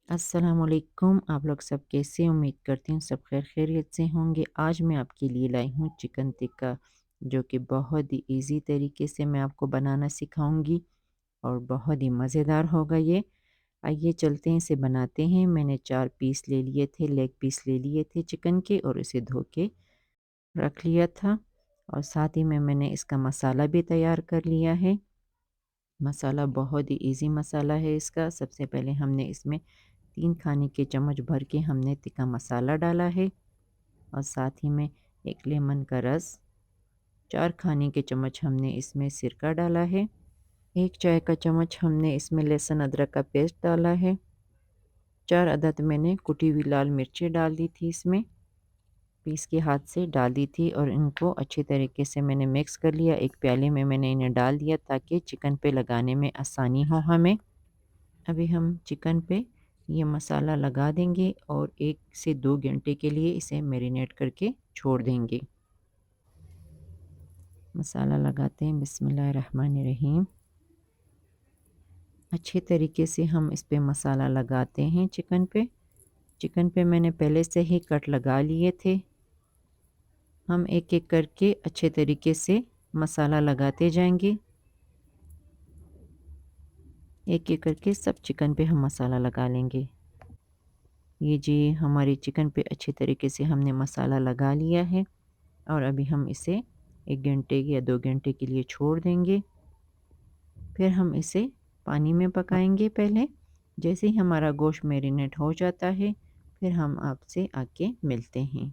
अस्सलामुअलैकुम। आप लोग सब कैसे? उम्मीद करती हूँ सब खैर खैरियत से होंगे। आज मैं आपके लिए लाई हूँ चिकन टिक्का, जो कि बहुत ही इजी तरीके से मैं आपको बनाना सिखाऊंगी और बहुत ही मज़ेदार होगा ये। आइए चलते हैं, इसे बनाते हैं। मैंने 4 पीस ले लिए थे, लेग पीस ले लिए थे चिकन के, और इसे धो के रख लिया था। और साथ ही में मैंने इसका मसाला भी तैयार कर लिया है। मसाला बहुत ही इजी मसाला है इसका। सबसे पहले हमने इसमें 3 खाने के चम्मच भर के हमने टिक्का मसाला डाला है, और साथ ही में 1 लेमन का रस, 4 खाने के चम्मच हमने इसमें सिरका डाला है, 1 चाय का चम्मच हमने इसमें लहसुन अदरक का पेस्ट डाला है, 4 अदद मैंने कुटी हुई लाल मिर्ची डाल दी थी, इसमें पीस के हाथ से डाल दी थी, और इनको अच्छी तरीके से मैंने मिक्स कर लिया। एक प्याले में मैंने इन्हें डाल दिया ताकि चिकन पे लगाने में आसानी हो हमें। अभी हम चिकन पे ये मसाला लगा देंगे और 1 से 2 घंटे के लिए इसे मैरिनेट करके छोड़ देंगे। मसाला लगाते हैं, बिस्मिल्लाहिर्रहमानिर्रहीम। अच्छे तरीके से हम इस पे मसाला लगाते हैं चिकन पे। चिकन पे मैंने पहले से ही कट लगा लिए थे। हम एक-एक करके अच्छे तरीके से मसाला लगाते जाएंगे। एक-एक करके सब चिकन पे हम मसाला लगा लेंगे। ये जी हमारी चिकन पे अच्छे तरीके से हमने मसाला लगा लिया है, और अभी हम इसे 1 घंटे या 2 घंटे के लिए छोड़ देंगे। फिर हम इसे पानी में पकाएंगे पहले। जैसे ही हमारा गोश्त मैरिनेट हो जाता है, फिर हम आपसे आके मिलते हैं।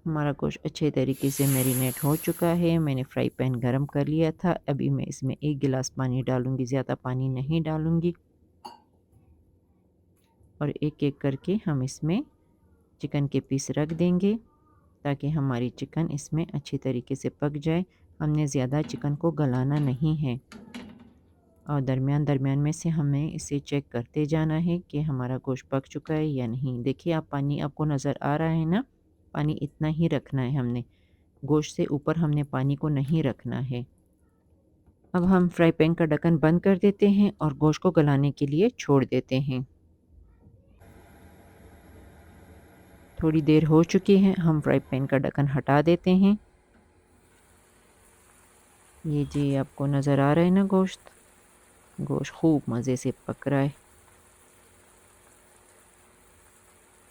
हमारा गोश्त अच्छे तरीके से मैरिनेट हो चुका है। मैंने फ्राई पैन गरम कर लिया था। अभी मैं इसमें 1 गिलास पानी डालूँगी, ज़्यादा पानी नहीं डालूँगी। और एक-एक करके हम इसमें चिकन के पीस रख देंगे, ताकि हमारी चिकन इसमें अच्छी तरीके से पक जाए। हमने ज़्यादा चिकन को गलाना नहीं है, और दरमियान-दरमियान में से हमें इसे चेक करते जाना है कि हमारा गोश्त पक चुका है या नहीं। देखिए, आप पानी आपको नज़र आ रहा है ना? पानी इतना ही रखना है हमने। गोश्त से ऊपर हमने पानी को नहीं रखना है। अब हम फ्राई पैन का ढक्कन बंद कर देते हैं और गोश्त को गलाने के लिए छोड़ देते हैं। थोड़ी देर हो चुकी है, हम फ्राई पैन का ढक्कन हटा देते हैं। ये जी आपको नज़र आ रहा है ना गोश्त? गोश्त खूब मज़े से पक रहा है।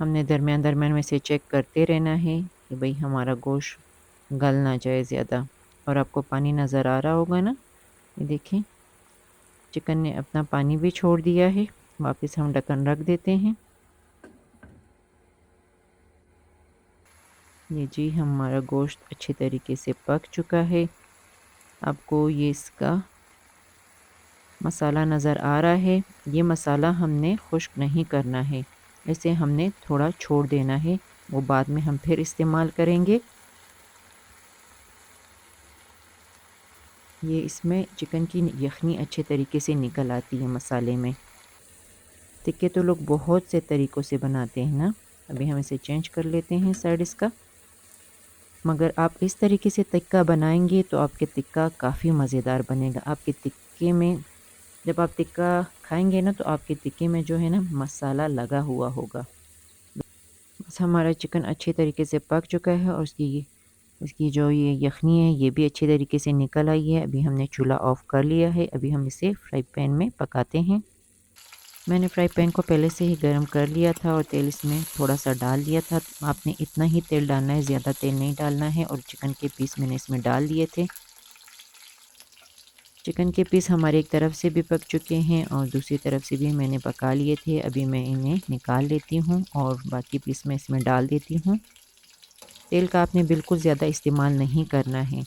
हमने दरमियान-दरमियान में से चेक करते रहना है कि भई हमारा गोश्त गल ना जाए ज़्यादा। और आपको पानी नज़र आ रहा होगा ना? ये देखिए, चिकन ने अपना पानी भी छोड़ दिया है। वापस हम ढक्कन रख देते हैं। ये जी हमारा गोश्त अच्छे तरीके से पक चुका है। आपको ये इसका मसाला नज़र आ रहा है। ये मसाला हमने खुश्क नहीं करना है, इसे हमने थोड़ा छोड़ देना है, वो बाद में हम फिर इस्तेमाल करेंगे। ये इसमें चिकन की यखनी अच्छे तरीके से निकल आती है मसाले में। टिक्के तो लोग बहुत से तरीक़ों से बनाते हैं ना। अभी हम इसे चेंज कर लेते हैं साइड इसका। मगर आप इस तरीके से टिक्का बनाएंगे तो आपके टिक्का काफ़ी मज़ेदार बनेगा। आपके टिक्के में जब आप टिक्का खाएंगे ना, तो आपके टिक्के में जो है ना मसाला लगा हुआ होगा। बस हमारा चिकन अच्छे तरीके से पक चुका है, और इसकी जो ये यखनी है ये भी अच्छी तरीके से निकल आई है। अभी हमने चूल्हा ऑफ़ कर लिया है। अभी हम इसे फ्राई पैन में पकाते हैं। मैंने फ्राई पैन को पहले से ही गर्म कर लिया था, और तेल इसमें थोड़ा-सा डाल दिया था। आपने इतना ही तेल डालना है, ज़्यादा तेल नहीं डालना है। और चिकन के पीस मैंने इसमें डाल दिए थे। चिकन के पीस हमारे एक तरफ से भी पक चुके हैं, और दूसरी तरफ से भी मैंने पका लिए थे। अभी मैं इन्हें निकाल लेती हूँ और बाकी पीस मैं इसमें डाल देती हूँ। तेल का आपने बिल्कुल ज़्यादा इस्तेमाल नहीं करना है,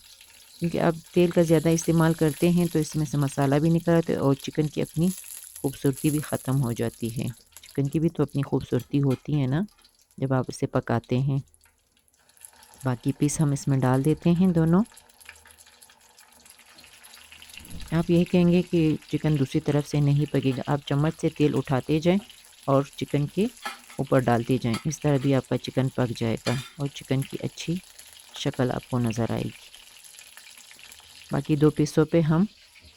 क्योंकि आप तेल का ज़्यादा इस्तेमाल करते हैं तो इसमें से मसाला भी निकल आता है, और चिकन की अपनी खूबसूरती भी ख़त्म हो जाती है। चिकन की भी तो अपनी खूबसूरती होती है ना, जब आप इसे पकाते हैं। बाकी पीस हम इसमें डाल देते हैं दोनों। आप यही कहेंगे कि चिकन दूसरी तरफ से नहीं पकेगा। आप चम्मच से तेल उठाते जाएं और चिकन के ऊपर डालते जाएं। इस तरह भी आपका चिकन पक जाएगा, और चिकन की अच्छी शक्ल आपको नज़र आएगी। बाकी 2 पीसों पे हम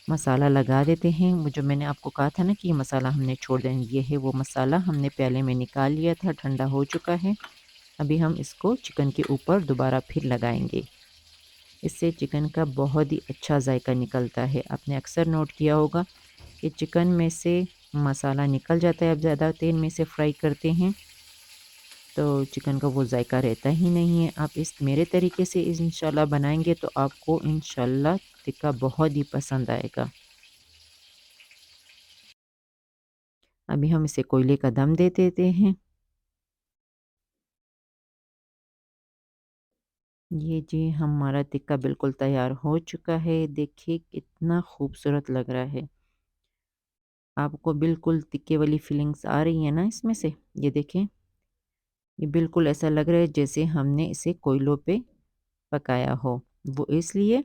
मसाला लगा देते हैं। वो जो मैंने आपको कहा था ना कि ये मसाला हमने छोड़ देना, ये है वो मसाला हमने प्याले में निकाल लिया था, ठंडा हो चुका है। अभी हम इसको चिकन के ऊपर दोबारा फिर लगाएंगे। इससे चिकन का बहुत ही अच्छा जायका निकलता है। आपने अक्सर नोट किया होगा कि चिकन में से मसाला निकल जाता है, अब ज़्यादा तेल में से फ्राई करते हैं तो चिकन का वो जायका रहता ही नहीं है। आप इस मेरे तरीके से इंशाल्लाह बनाएंगे तो आपको इंशाल्लाह टिक्का बहुत ही पसंद आएगा। अभी हम इसे कोयले का दम दे देते हैं। ये जी हमारा टिक्का बिल्कुल तैयार हो चुका है। देखिए कितना खूबसूरत लग रहा है। आपको बिल्कुल टिक्के वाली फीलिंग्स आ रही है ना इसमें से? ये देखें, ये बिल्कुल ऐसा लग रहा है जैसे हमने इसे कोयलों पे पकाया हो। वो इसलिए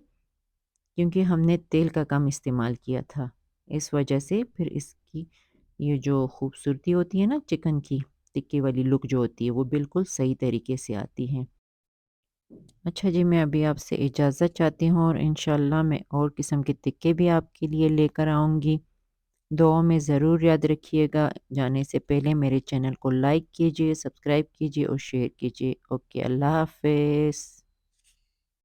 क्योंकि हमने तेल का कम इस्तेमाल किया था। इस वजह से फिर इसकी ये जो खूबसूरती होती है ना चिकन की, टिक्के वाली लुक जो होती है वो बिल्कुल सही तरीके से आती है। अच्छा जी, मैं अभी आपसे इजाज़त चाहती हूँ और इंशाल्लाह मैं और किस्म के टिक्के भी आपके लिए लेकर आऊँगी। दुआओं में ज़रूर याद रखिएगा। जाने से पहले मेरे चैनल को लाइक कीजिए, सब्सक्राइब कीजिए और शेयर कीजिए। ओके, अल्लाह हाफ़िज़।